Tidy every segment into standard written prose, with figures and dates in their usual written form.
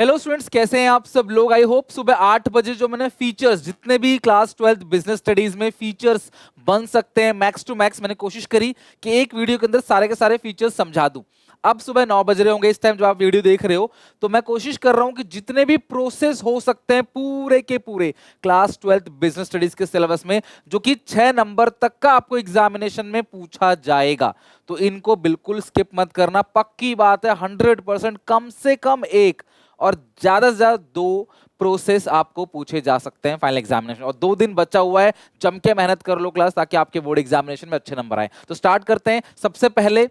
Hello students, कैसे हैं आप सब लोग। आई होप सुबह 8 बजे जो मैंने फीचर्स जितने भी क्लास 12th बिजनेस स्टडीज में फीचर्स बन सकते हैं मैक्स टू मैक्स, मैंने कोशिश करी कि एक वीडियो के अंदर सारे के सारे फीचर्स समझा दूं। अब सुबह 9 बज रहे होंगे इस टाइम जो आप वीडियो देख रहे हो, तो मैं कोशिश कर रहा हूं कि जितने भी प्रोसेस हो सकते हैं पूरे के पूरे क्लास 12th बिजनेस स्टडीज के सिलेबस में, जो कि 6 नंबर तक का आपको एग्जामिनेशन में पूछा जाएगा, तो इनको बिल्कुल स्किप मत करना। पक्की बात है, 100% कम से कम एक और ज्यादा से ज्यादा 2 प्रोसेस आपको पूछे जा सकते हैं फाइनल एग्जामिनेशन। और 2 दिन बचा हुआ है, जम के मेहनत कर लो क्लास, ताकि आपके बोर्ड एग्जामिनेशन में अच्छे नंबर आए। तो स्टार्ट करते हैं। सबसे पहले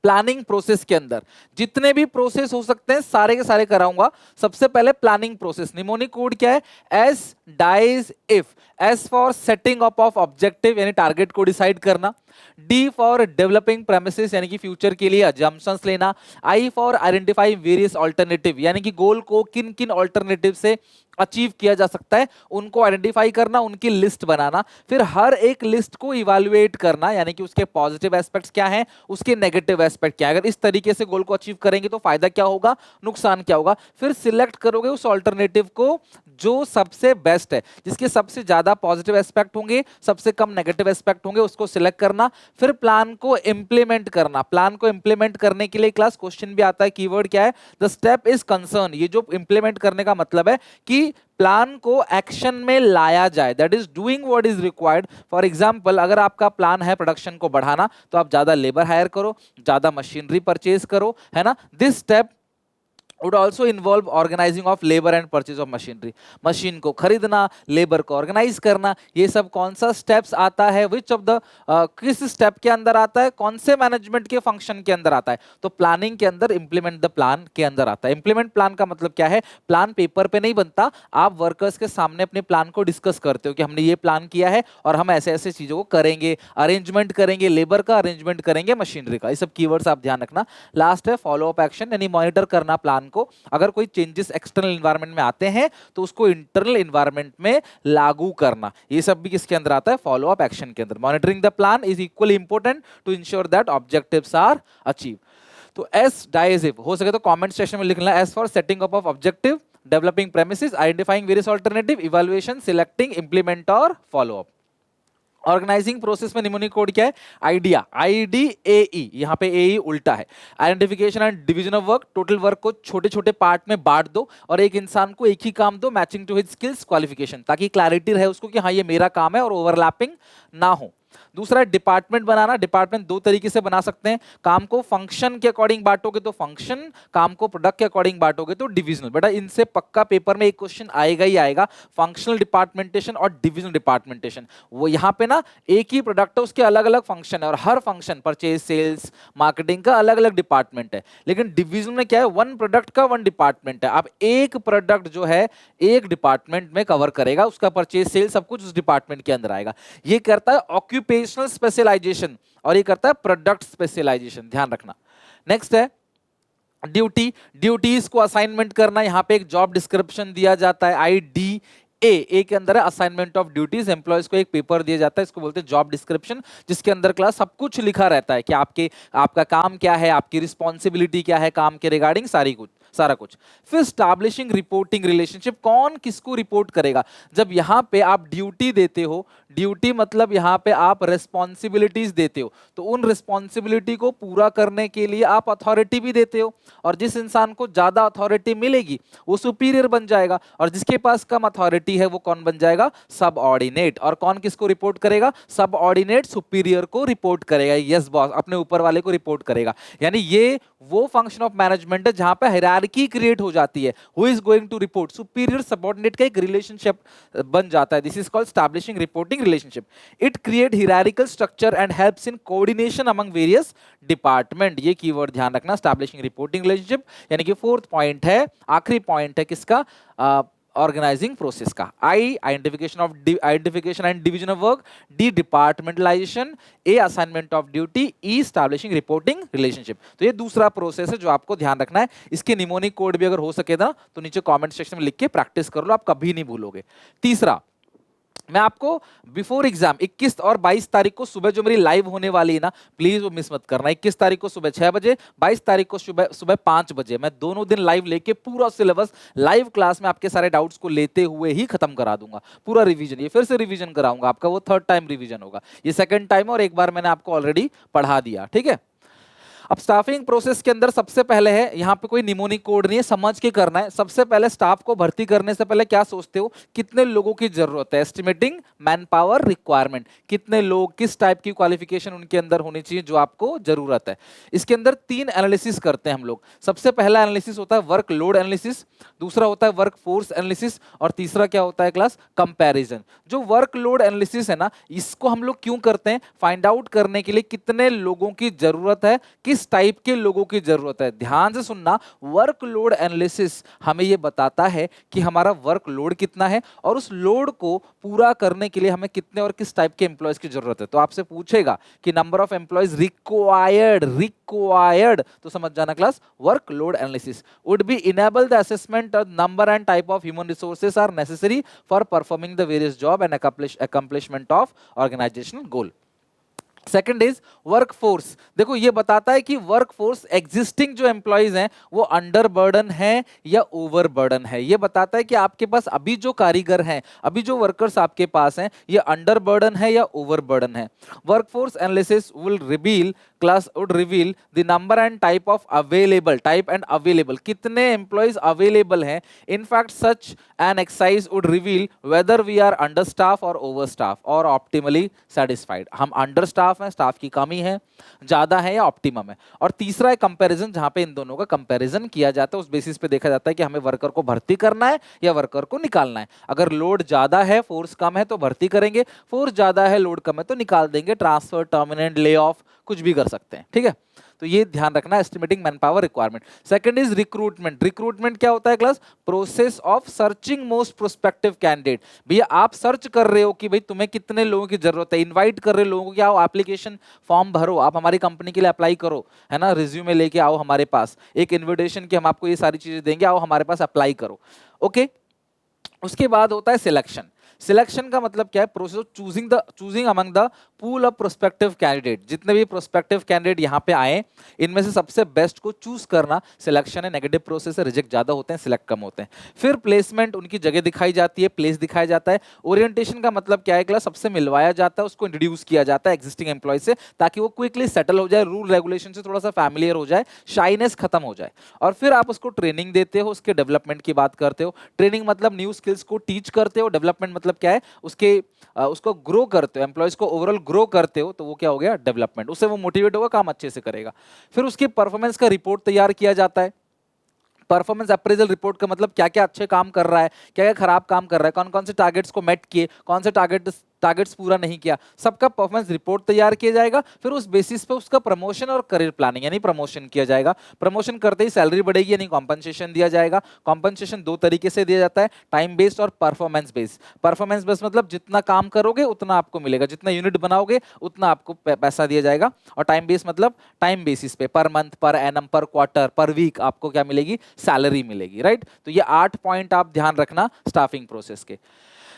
प्लानिंग प्रोसेस के अंदर जितने भी प्रोसेस हो सकते हैं सारे के सारे कराऊंगा। सबसे पहले प्लानिंग प्रोसेस, निमोनिक कोड क्या है? S dies if. S for setting up of objective यानी टारगेट को डिसाइड करना। डी फॉर डेवलपिंग प्रेमिसेस यानी कि फ्यूचर के लिए अजम्पशंस लेना। I for identify various alternative यानी कि गोल को किन किन ऑल्टरनेटिव से अचीव किया जा सकता है उनको आइडेंटिफाई करना, उनकी लिस्ट बनाना। फिर हर एक लिस्ट को इवैल्यूएट करना यानी कि उसके पॉजिटिव एस्पेक्ट्स क्या हैं, उसके नेगेटिव एस्पेक्ट क्या है। अगर इस तरीके से गोल को अचीव करेंगे तो फायदा क्या होगा, नुकसान क्या होगा। फिर सिलेक्ट करोगे उस ऑल्टरनेटिव को जो सबसे बेस्ट है, जिसके सबसे ज्यादा पॉजिटिव एस्पेक्ट होंगे, सबसे कम नेगेटिव एस्पेक्ट होंगे, उसको सिलेक्ट करना। फिर प्लान को इंप्लीमेंट करना। प्लान को इंप्लीमेंट करने के लिए क्लास क्वेश्चन भी आता है, कीवर्ड क्या है? The step is concern. ये जो इंप्लीमेंट करने का मतलब है कि प्लान को एक्शन में लाया जाए, that is doing what is required. For example, अगर आपका प्लान है प्रोडक्शन को बढ़ाना, तो आप ज्यादा लेबर हायर करो, ज्यादा मशीनरी परचेज करो, है ना। This step would also involve organizing of labor and purchase of machinery। Machine को खरीदना, लेबर को ऑर्गेनाइज करना, ये सब कौन सा स्टेप्स आता है, विच ऑफ द किस स्टेप के अंदर आता है, कौन से मैनेजमेंट के फंक्शन के अंदर आता है? तो प्लानिंग के अंदर इंप्लीमेंट द प्लान के अंदर आता है। इंप्लीमेंट प्लान का मतलब क्या है? प्लान पेपर पे नहीं बनता, आप वर्कर्स के सामने अपने प्लान को डिस्कस करते हो कि हमने ये प्लान किया है और हम ऐसे ऐसे चीजों को करेंगे, अरेंजमेंट करेंगे, लेबर का अरेंजमेंट करेंगे, मशीनरी का। ये सब कीवर्ड्स आप ध्यान रखना। लास्ट है फॉलो अप एक्शन यानी मॉनिटर करना प्लान को। अगर कोई चेंजेस एक्सटर्नल एनवायरनमेंट में आते हैं तो उसको इंटरनल एनवायरनमेंट में लागू करना। ये सब भी किसके अंदर आता है? फॉलो अप एक्शन के अंदर। Monitoring the plan is equally important to ensure that objectives are achieve. तो एस डाइज इफ हो सके तो कमेंट सेक्शन में लिखना। S for setting up of objective, developing premises, identifying various alternative, evaluation, selecting, implement और follow up. Organising process में mnemonic code क्या है? आइडिया, IDAE, यहां पे AE उल्टा है। Identification and division of work, total work को छोटे छोटे पार्ट में बांट दो और एक इंसान को एक ही काम दो, matching to his skills qualification, ताकि क्लैरिटी रहे उसको कि हाँ ये मेरा काम है और ओवरलैपिंग ना हो। दूसरा डिपार्टमेंट बनाना। डिपार्टमेंट 2 तरीके से बना सकते हैं। काम को फंक्शन के अकॉर्डिंग बांटोगे तो फंक्शन, काम को प्रोडक्ट के अकॉर्डिंग बांटोगे तो डिविजनल। बेटा इनसे पक्का पेपर में एक क्वेश्चन आएगा ही आएगा, फंक्शनल डिपार्टमेंटेशन और डिविजनल डिपार्टमेंटेशन। वो यहाँ पे ना एक ही प्रोडक्ट है, उसके अलग अलग फंक्शन है और हर फंक्शन परचेज, सेल्स, मार्केटिंग का अलग अलग डिपार्टमेंट है। लेकिन डिविजन में क्या है? 1 प्रोडक्ट का 1 डिपार्टमेंट है। अब एक प्रोडक्ट जो है एक डिपार्टमेंट में कवर करेगा, उसका परचेज, सेल सब कुछ उस डिपार्टमेंट के अंदर आएगा। ये करता है ऑक्यूपेशनल स्पेशलाइजेशन और ये करता है प्रोडक्ट स्पेशलाइजेशन, ध्यान रखना। नेक्स्ट है ड्यूटी। ड्यूटीज को असाइनमेंट करना। यहां पे एक जॉब डिस्क्रिप्शन दिया जाता है, IDA के अंदर है असाइनमेंट ऑफ ड्यूटीज। एम्प्लॉयज को एक पेपर दिया जाता है, इसको बोलते हैं जॉब डिस्क्रिप्शन, जिसके अंदर क्लास सब कुछ लिखा रहता है कि आपका काम क्या है, आपकी रिस्पॉन्सिबिलिटी क्या है काम के रिगार्डिंग, सारा कुछ। फिर स्टैब्लिशिंग रिपोर्टिंग रिलेशनशिप, कौन किसको रिपोर्ट करेगा। जब यहां पे आप ड्यूटी देते हो, ड्यूटी मतलब यहां पे आप रिस्पॉन्सिबिलिटीज देते हो, तो उन रिस्पॉन्सिबिलिटी को पूरा करने के लिए आप अथॉरिटी भी देते हो। और जिस इंसान को ज्यादा अथॉरिटी मिलेगी वो सुपीरियर बन जाएगा, और जिसके पास कम अथॉरिटी है वो कौन बन जाएगा? सब ऑर्डिनेट। और कौन किसको रिपोर्ट करेगा? सब ऑर्डिनेट सुपीरियर को रिपोर्ट करेगा। यस बॉस, अपने ऊपर वाले को रिपोर्ट करेगा। यानी ये वो फंक्शन ऑफ मैनेजमेंट है जहां पे हायरार्की क्रिएट हो जाती है। Who is going to report? Superior subordinate का एक रिलेशनशिप बन जाता है। This is called establishing reporting relationship. It create hierarchical structure and helps in coordination among various department. ये कीवर्ड ध्यान रखना, एस्टैब्लिशिंग रिपोर्टिंग रिलेशनशिप। यानी कि 4th पॉइंट है, आखिरी पॉइंट है किसका? ऑर्गेनाइजिंग प्रोसेस का। Identification and division of work, D departmentalisation, A assignment of duty, E establishing reporting relationship. तो ये दूसरा प्रोसेस है जो आपको ध्यान रखना है। इसके निमोनिक कोड भी अगर हो सके ना तो नीचे कमेंट सेक्शन में लिख के प्रैक्टिस कर लो, आप कभी नहीं भूलोगे। तीसरा मैं आपको बिफोर एग्जाम 21 और 22 तारीख को सुबह जो मेरी लाइव होने वाली है ना, प्लीज वो मिस मत करना। 21 तारीख को सुबह 6 बजे, 22 तारीख को सुबह सुबह 5 बजे, मैं दोनों दिन लाइव लेके पूरा सिलेबस लाइव क्लास में आपके सारे डाउट्स को लेते हुए ही खत्म करा दूंगा। पूरा रिवीजन, ये फिर से रिवीजन कराऊंगा आपका, वो थर्ड टाइम रिवीजन होगा, ये सेकंड टाइम और एक बार मैंने आपको ऑलरेडी पढ़ा दिया, ठीक है। अब स्टाफिंग प्रोसेस के अंदर सबसे पहले है, यहाँ पे कोई निमोनिक कोड नहीं है, समझ के करना है। सबसे पहले स्टाफ को भर्ती करने से पहले क्या सोचते हो, कितने लोगों की जरूरत है, एस्टिमेटिंग मैन पावर रिक्वायरमेंट, कितने लोग, किस टाइप की क्वालिफिकेशन उनके अंदर होनी चाहिए जो आपको जरूरत है। इसके अंदर 3 एनालिसिस करते हैं हम लोग। सबसे पहला एनालिसिस होता है वर्क लोड एनालिसिस, दूसरा होता है वर्क फोर्स एनालिसिस, और तीसरा क्या होता है क्लास, कंपैरिजन। जो वर्क लोड एनालिसिस है ना, इसको हम लोग क्यों करते हैं, फाइंड आउट करने के लिए कितने लोगों की जरूरत है, किस टाइप के लोगों की जरूरत है। ध्यान से सुनना, वर्कलोड एनालिसिस हमें यह बताता है कि हमारा वर्कलोड कितना है और उस लोड को पूरा करने के लिए हमें कितने और किस टाइप के एम्प्लॉयज की जरूरत है। तो आपसे पूछेगा कि नंबर ऑफ एम्प्लॉयज रिक्वायर्ड, तो समझ जाना class, workload analysis would be enable the assessment of number and type of human resources are necessary for performing the various job and accomplishment of organizational goal. Second is work force. देखो ये बताता है कि work force existing जो employees हैं वो under burden है या ओवर बर्डन है। ये बताता है कि आपके पास अभी जो कारीगर हैं, अभी जो वर्कर्स आपके पास हैं, ये अंडर बर्डन है या ओवर बर्डन है। Workforce analysis will reveal class would reveal the number and type of available, type and available, कितने एम्प्लॉइज अवेलेबल हैं। In fact such an exercise would reveal whether we are under staff और over staff और optimally satisfied. हम under staff हैं, staff की कमी है, ज्यादा है या ऑप्टिमम है। और तीसरा है कंपैरिजन, जहां पे इन दोनों का कंपैरिजन किया जाता है। उस बेसिस पे देखा जाता है कि हमें वर्कर को भर्ती करना है या वर्कर को निकालना है। अगर लोड ज्यादा है, फोर्स कम है तो भर्ती करेंगे, फोर्स ज्यादा है, लोड कम है तो निकाल देंगे, ट्रांसफर, टर्मिनेट, ले ऑफ, कुछ भी कर सकते हैं, ठीक है। तो ये ध्यान रखना, estimating man power requirement. Second is recruitment. Recruitment क्या होता है class, process of searching most prospective candidate. भैया आप सर्च कर रहे हो कि भाई तुम्हें कितने लोगों की जरूरत है, इनवाइट कर रहे हो लोगों को कि आओ एप्लीकेशन फॉर्म भरो, आप हमारी कंपनी के लिए अप्लाई करो, है ना, रिज्यूमे लेके आओ हमारे पास, एक इन्विटेशन की हम आपको ये सारी चीजें देंगे, आओ हमारे पास अप्लाई करो, ओके। उसके बाद होता है सिलेक्शन। सिलेक्शन का मतलब क्या है, process of choosing among the pool of prospective candidate. जितने भी प्रोस्पेक्टिव कैंडिडेट यहाँ पे आए, इनमें से सबसे बेस्ट को चूज करना सिलेक्शन है। नेगेटिव प्रोसेस है, रिजेक्ट ज्यादा होते हैं, सिलेक्ट कम होते हैं। फिर प्लेसमेंट, उनकी जगह दिखाई जाती है, प्लेस दिखाया जाता है। ओरिएंटेशन का मतलब क्या है क्लास, सबसे मिलवाया जाता है, उसको इंट्रोड्यूस किया जाता है एग्जिस्टिंग एम्प्लॉय से, ताकि वो क्विकली सेटल हो जाए, रूल रेगुलेशन से थोड़ा सा फैमिलियर हो जाए, शाइनेस खत्म हो जाए। और फिर आप उसको ट्रेनिंग देते हो, उसके डेवलपमेंट की बात करते हो। ट्रेनिंग मतलब न्यू स्किल्स को टीच करते हो, डेवलपमेंट मतलब क्या है, उसको ग्रो करते हो, एम्प्लॉयज को ओवरऑल ग्रो करते हो, तो वो क्या हो गया, डेवलपमेंट। उससे वो मोटिवेट होगा, काम अच्छे से करेगा। फिर उसकी परफॉर्मेंस का रिपोर्ट तैयार किया जाता है। परफॉर्मेंस अप्रेजल रिपोर्ट का मतलब क्या क्या अच्छे काम कर रहा है, क्या क्या खराब काम कर रहा है, कौन कौन से टारगेट्स को मेट किए, कौन से टारगेट्स पूरा नहीं किया, सबका परफॉर्मेंस रिपोर्ट तैयार किया जाएगा। फिर उस बेसिस पे उसका प्रमोशन और करियर प्लानिंग यानी प्रमोशन किया जाएगा। प्रमोशन करते ही सैलरी बढ़ेगी यानी कॉम्पनसेशन दिया जाएगा। कॉम्पनसेशन 2 तरीके से दिया जाता है, टाइम बेस्ड और परफॉर्मेंस बेस्ड। परफॉर्मेंस बेस्ड मतलब जितना काम करोगे उतना आपको मिलेगा, जितना यूनिट बनाओगे उतना आपको पैसा दिया जाएगा। और टाइम बेस्ड मतलब टाइम बेसिस पे, पर मंथ, पर एनम, पर क्वार्टर, पर वीक आपको क्या मिलेगी, सैलरी मिलेगी, राइट। तो ये 8 पॉइंट आप ध्यान रखना स्टाफिंग प्रोसेस के।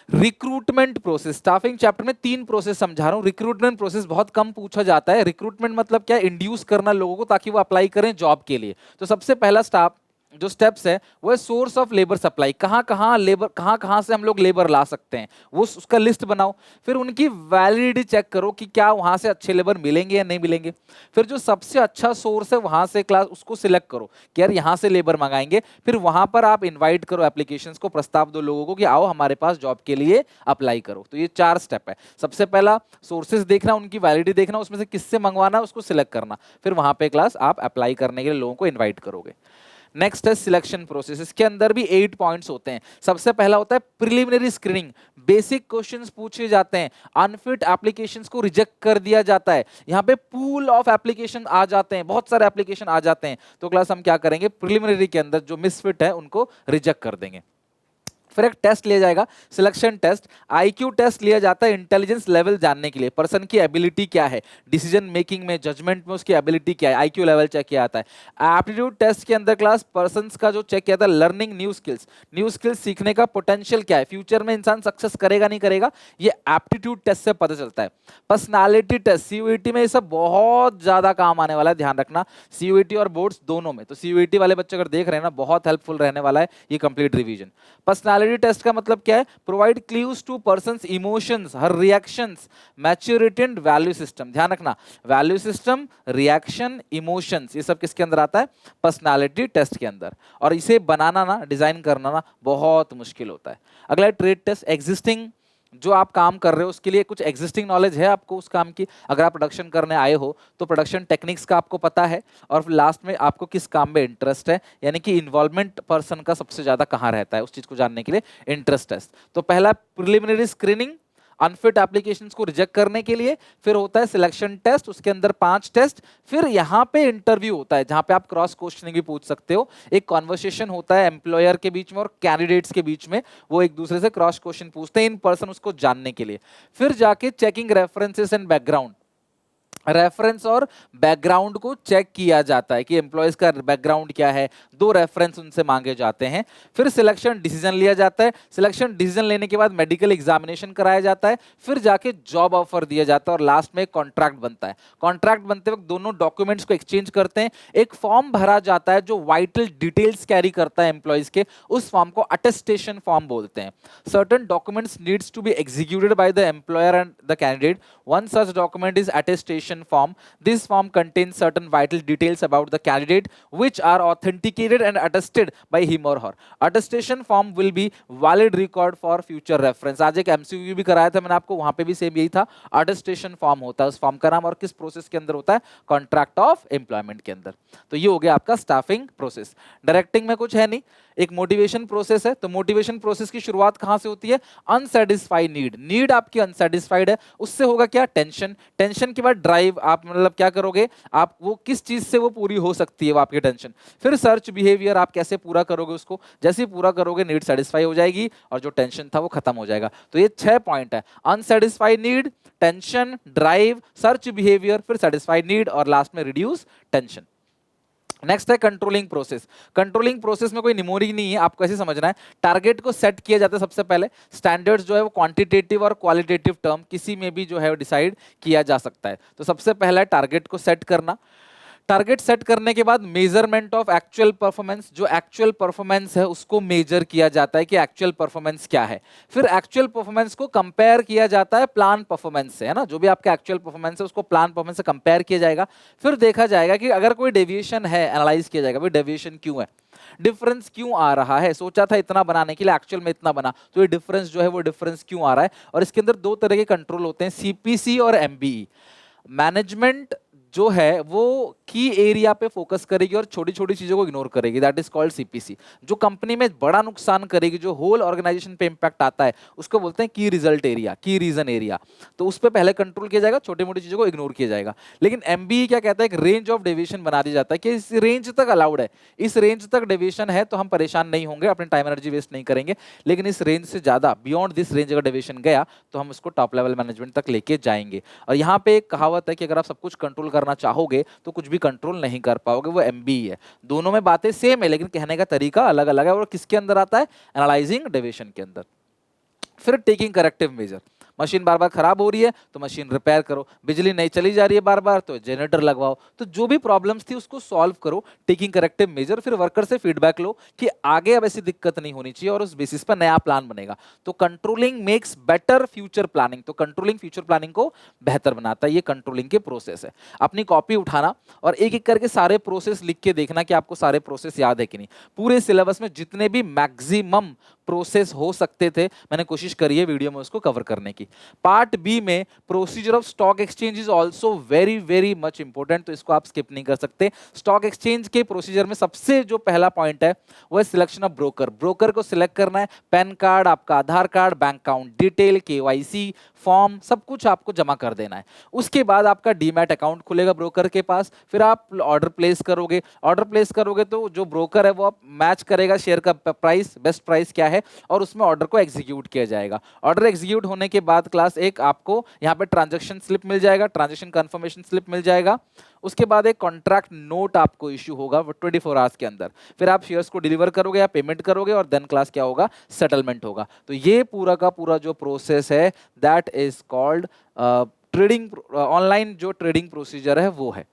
रिक्रूटमेंट प्रोसेस, स्टाफिंग चैप्टर में 3 प्रोसेस समझा रहा हूं। रिक्रूटमेंट प्रोसेस बहुत कम पूछा जाता है। रिक्रूटमेंट मतलब क्या है, इंड्यूस करना लोगों को ताकि वो अप्लाई करें जॉब के लिए। तो सबसे पहला स्टाफ जो स्टेप्स है वो है सोर्स ऑफ लेबर सप्लाई, कहां कहां से हम लोग लेबर ला सकते हैं, वो उसका लिस्ट बनाओ। फिर उनकी वैलिडिटी चेक करो कि क्या वहां से अच्छे लेबर मिलेंगे या नहीं मिलेंगे। फिर जो सबसे अच्छा सोर्स है वहां से क्लास उसको सिलेक्ट करो कि यार यहां से लेबर मंगाएंगे। फिर वहां पर आप इन्वाइट करो, एप्लीकेशंस को प्रस्ताव दो लोगों को कि आओ हमारे पास जॉब के लिए अप्लाई करो। तो ये 4 स्टेप है। सबसे पहला सोर्सेज देखना, उनकी वैलिडिटी देखना, उसमें से किससे मंगवाना है उसको सिलेक्ट करना। फिर वहां पे क्लास आप अप्लाई करने के लिए लोगों को इन्वाइट करोगे। नेक्स्ट है सिलेक्शन प्रोसेस। इसके अंदर भी 8 पॉइंट्स होते हैं। सबसे पहला होता है प्रिलिमिनरी स्क्रीनिंग, बेसिक क्वेश्चंस पूछे जाते हैं, अनफिट एप्लीकेशंस को रिजेक्ट कर दिया जाता है। यहाँ पे पूल ऑफ एप्लीकेशन आ जाते हैं, बहुत सारे एप्लीकेशन आ जाते हैं, तो क्लास हम क्या करेंगे, प्रिलिमिनरी के अंदर जो मिसफिट है उनको रिजेक्ट कर देंगे। फिर एक टेस्ट लिया जाएगा, सिलेक्शन टेस्ट। आईक्यू टेस्ट लिया जाता है इंटेलिजेंस लेवल जानने के लिए, पर्सन की एबिलिटी क्या है, डिसीजन मेकिंग में, जजमेंट में उसकी एबिलिटी क्या है, आईक्यू लेवल चेक किया जाता है। एप्टीट्यूड टेस्ट के अंदर क्लास पर्सन का जो चेक किया था, लर्निंग न्यू स्किल्स सीखने का पोटेंशियल क्या है, फ्यूचर में इंसान सक्सेस करेगा नहीं करेगा, ये एप्टीट्यूड टेस्ट से पता चलता है। पर्सनालिटी टेस्ट सीयूईटी में ये सब बहुत ज्यादा काम आने वाला है, ध्यान रखना, सीयूईटी और बोर्ड्स दोनों में। तो सीयूईटी वाले बच्चे अगर देख रहे हैं ना, बहुत हेल्पफुल रहने वाला है ये कंप्लीट रिवीजन। पर्सनालिटी टेस्ट का मतलब क्या है, provide clues to persons emotions, her reactions, maturity and value system. ध्यान रखना, वैल्यू सिस्टम, रिएक्शन, इमोशंस, ये सब किसके अंदर आता है, पर्सनालिटी टेस्ट के अंदर। और इसे बनाना ना, डिजाइन करना ना बहुत मुश्किल होता है। अगला है ट्रेड टेस्ट, एग्जिस्टिंग जो आप काम कर रहे हो उसके लिए कुछ एग्जिस्टिंग नॉलेज है आपको उस काम की। अगर आप प्रोडक्शन करने आए हो तो प्रोडक्शन टेक्निक्स का आपको पता है, और लास्ट में आपको किस काम में इंटरेस्ट है, यानी कि इन्वॉल्वमेंट पर्सन का सबसे ज्यादा कहाँ रहता है, उस चीज को जानने के लिए इंटरेस्ट टेस्ट। तो पहला प्रिलिमिनरी स्क्रीनिंग, अनफिट एप्लीकेशंस को रिजेक्ट करने के लिए, फिर होता है सिलेक्शन टेस्ट, उसके अंदर 5 टेस्ट, फिर यहाँ पे इंटरव्यू होता है जहां पे आप क्रॉस क्वेश्चनिंग भी पूछ सकते हो। एक कॉन्वर्सेशन होता है एम्प्लॉयर के बीच में और कैंडिडेट्स के बीच में, वो एक दूसरे से क्रॉस क्वेश्चन पूछते हैं इन पर्सन उसको जानने के लिए। फिर जाके checking references and background, reference और बैकग्राउंड को चेक किया जाता है कि एम्प्लॉयज का बैकग्राउंड क्या है, 2 रेफरेंस उनसे मांगे जाते हैं। फिर सिलेक्शन डिसीजन लिया जाता है, सिलेक्शन डिसीजन लेने के बाद मेडिकल एग्जामिनेशन कराया जाता है, फिर जाके जॉब ऑफर दिया जाता है और लास्ट में कॉन्ट्रैक्ट बनता है। कॉन्ट्रैक्ट बनते वक्त दोनों डॉक्यूमेंट्स को एक्सचेंज करते हैं, एक फॉर्म भरा जाता है जो वाइटल डिटेल्स कैरी करता है एम्प्लॉयज के, उस फॉर्म को अटेस्टेशन फॉर्म बोलते हैं। Certain documents needs to be executed by the employer and the candidate, one such document is attestation form. This form contains certain vital details about the candidate which are authenticated and attested by him or her. Attestation form will be valid record for future reference. आज एक MCQ भी कराया था मैंने आपको, वहां पे भी सेम यही था, अटेस्टेशन फॉर्म होता है उस फॉर्म का नाम, और किस प्रोसेस के अंदर होता है, कॉन्ट्रैक्ट ऑफ एम्प्लॉयमेंट के अंदर। तो ये हो गया आपका स्टाफिंग प्रोसेस। डायरेक्टिंग में कुछ है नहीं, एक मोटिवेशन प्रोसेस है। तो मोटिवेशन प्रोसेस की शुरुआत कहां से होती है, अनसेटिस्फाइड नीड, नीड आपकी अनसेटिस्फाइड है, उससे होगा क्या, टेंशन, टेंशन के बाद ड्राइव, आप मतलब क्या करोगे, आप वो किस चीज से वो पूरी हो सकती है वो आपकी टेंशन। फिर सर्च बिहेवियर, आप कैसे पूरा करोगे उसको, जैसे ही पूरा करोगे नीड सेटिस्फाई हो जाएगी और जो टेंशन था वो खत्म हो जाएगा। तो ये 6 पॉइंट है, unsatisfied need, tension, drive, search behaviour, फिर सेटिस्फाइड नीड और लास्ट में रिड्यूस टेंशन। नेक्स्ट है कंट्रोलिंग प्रोसेस। कंट्रोलिंग प्रोसेस में कोई निमोरी नहीं है, आपको ऐसे समझना है, टारगेट को सेट किया जाता है सबसे पहले। स्टैंडर्ड्स जो है वो क्वांटिटेटिव और क्वालिटेटिव टर्म किसी में भी जो है वो डिसाइड किया जा सकता है। तो सबसे पहला है टारगेट को सेट करना। टारगेट सेट करने के बाद मेजरमेंट ऑफ एक्चुअल परफॉर्मेंस, जो एक्चुअल परफॉर्मेंस है उसको मेजर किया जाता है कि एक्चुअल परफॉर्मेंस क्या है। फिर एक्चुअल परफॉर्मेंस को कंपेयर किया जाता है प्लान परफॉर्मेंस से, है ना, जो भी आपका एक्चुअल परफॉर्मेंस है उसको प्लान परफॉर्मेंस से कंपेयर किया जाएगा। फिर देखा जाएगा कि अगर कोई डेविएशन है, एनालाइज किया जाएगा भाई डेविएशन क्यों है, डिफरेंस क्यों आ रहा है, सोचा था इतना बनाने के लिए एक्चुअल में इतना बना, तो ये डिफरेंस जो है वो डिफरेंस क्यों आ रहा है। और इसके अंदर 2 तरह के कंट्रोल होते हैं, सीपीसी और एमबीई। मैनेजमेंट जो है वो की एरिया पे फोकस करेगी और छोटी छोटी चीजों को इग्नोर करेगी, दैट इज कॉल्ड सीपीसी। जो कंपनी में बड़ा नुकसान करेगी, जो होल ऑर्गेनाइजेशन पे इंपैक्ट आता है, उसको बोलते हैं की रिजल्ट एरिया, की रीजन एरिया। तो उस पर पहले कंट्रोल किया जाएगा, छोटी मोटी चीजों को इग्नोर किया जाएगा। लेकिन एमबीई क्या कहता है, एक रेंज ऑफ डेविएशन बना दिया जाता है कि इस रेंज तक अलाउड है, इस रेंज तक डेविएशन है तो हम परेशान नहीं होंगे, अपने टाइम एनर्जी वेस्ट नहीं करेंगे। लेकिन इस रेंज से ज्यादा, बियॉन्ड दिस रेंज अगर डेविएशन गया तो हम उसको टॉप लेवल मैनेजमेंट तक लेके जाएंगे। और यहाँ पे एक कहावत है कि अगर आप सब कुछ कंट्रोल करना चाहोगे तो कुछ भी कंट्रोल नहीं कर पाओगे, वो एमबीई है। दोनों में बातें सेम है लेकिन कहने का तरीका अलग अलग है। और किसके अंदर आता है, एनालाइजिंग डेविएशन के अंदर। फिर टेकिंग करेक्टिव मेजर, मशीन बार बार खराब हो रही है तो मशीन रिपेयर करो, बिजली नहीं चली जा रही है बार बार तो जनरेटर लगवाओ। तो जो भी प्रॉब्लम्स थी उसको सॉल्व करो, टेकिंग करेक्टिव मेजर। फिर वर्कर से फीडबैक लो कि आगे अब ऐसी दिक्कत नहीं होनी चाहिए और उस बेसिस पर नया प्लान बनेगा। तो controlling makes better future planning, तो कंट्रोलिंग फ्यूचर प्लानिंग को बेहतर बनाता है। ये कंट्रोलिंग के प्रोसेस है। अपनी कॉपी उठाना और एक एक करके सारे प्रोसेस लिख के देखना कि आपको सारे प्रोसेस याद है कि नहीं। पूरे सिलेबस में जितने भी मैक्सिमम प्रोसेस हो सकते थे मैंने कोशिश करी है वीडियो में उसको कवर करने की। पार्ट बी में procedure of stock exchange is also very very much important, तो इसको आप स्किप नहीं कर सकते। स्टॉक एक्सचेंज के प्रोसीजर में सबसे जो पहला पॉइंट है वो है सिलेक्शन ऑफ ब्रोकर। ब्रोकर को सिलेक्ट करना है, पैन कार्ड, आपका Aadhaar card, bank account detail, KYC form सब कुछ आपको जमा कर देना है। उसके बाद आपका डीमैट अकाउंट खुलेगा ब्रोकर के पास। फिर आप ऑर्डर प्लेस करोगे। ऑर्डर प्लेस करोगे तो जो ब्रोकर है वो आप मैच करेगा शेयर का प्राइस, बेस्ट प्राइस क्या है है और उसमें ऑर्डर को एग्जीक्यूट किया जाएगा। ऑर्डर एग्जीक्यूट होने के बाद क्लास एक आपको यहाँ पे ट्रांजैक्शन स्लिप मिल जाएगा, ट्रांजैक्शन कंफर्मेशन स्लिप मिल जाएगा। उसके बाद एक कॉन्ट्रैक्ट नोट आपको इश्यू होगा 24 आवर्स के अंदर। फिर आप शेयर्स को डिलीवर करोगे या पेमेंट करोगे और देन क्लास क्या होगा, सेटलमेंट होगा। तो ये पूरा का पूरा जो प्रोसेस है that is called trading, online जो ट्रेडिंग प्रोसीजर है वो है।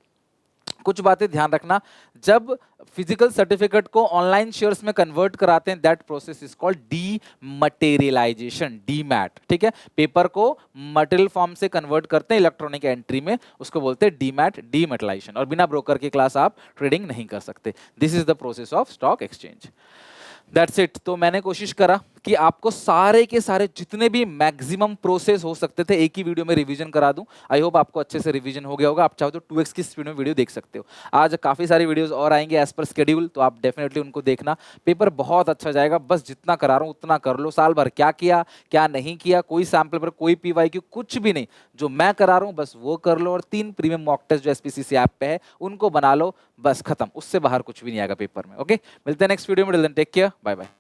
कुछ बातें ध्यान रखना, जब फिजिकल सर्टिफिकेट को ऑनलाइन शेयर्स में कन्वर्ट कराते हैं that process is called dematerialisation, demat. ठीक है, पेपर को मटेरियल फॉर्म से कन्वर्ट करते हैं इलेक्ट्रॉनिक एंट्री में, उसको बोलते हैं डीमैट, डीमेटलाइजेशन। और बिना ब्रोकर के क्लास आप ट्रेडिंग नहीं कर सकते। This is the process of stock exchange. That's it. तो मैंने कोशिश करा कि आपको सारे के सारे जितने भी मैक्सिमम प्रोसेस हो सकते थे एक ही वीडियो में रिवीजन करा दूं। आई होप आपको अच्छे से रिवीजन हो गया होगा। आप चाहो तो 2x की स्पीड में वीडियो देख सकते हो। आज काफ़ी सारी वीडियोस और आएंगे एज पर शेड्यूल, तो आप डेफिनेटली उनको देखना। पेपर बहुत अच्छा जाएगा, बस जितना करा रहा हूँ उतना कर लो। साल भर क्या किया क्या नहीं किया, कोई सैम्पल पर कोई PYQ कुछ भी नहीं, जो मैं करा रहा हूँ बस वो कर लो। और 3 प्रीमियम मॉक टेस्ट जो SPCC ऐप पे है उनको बना लो, बस खत्म। उससे बाहर कुछ भी नहीं आएगा पेपर में। ओके, मिलते हैं नेक्स्ट वीडियो में। Take care, bye bye.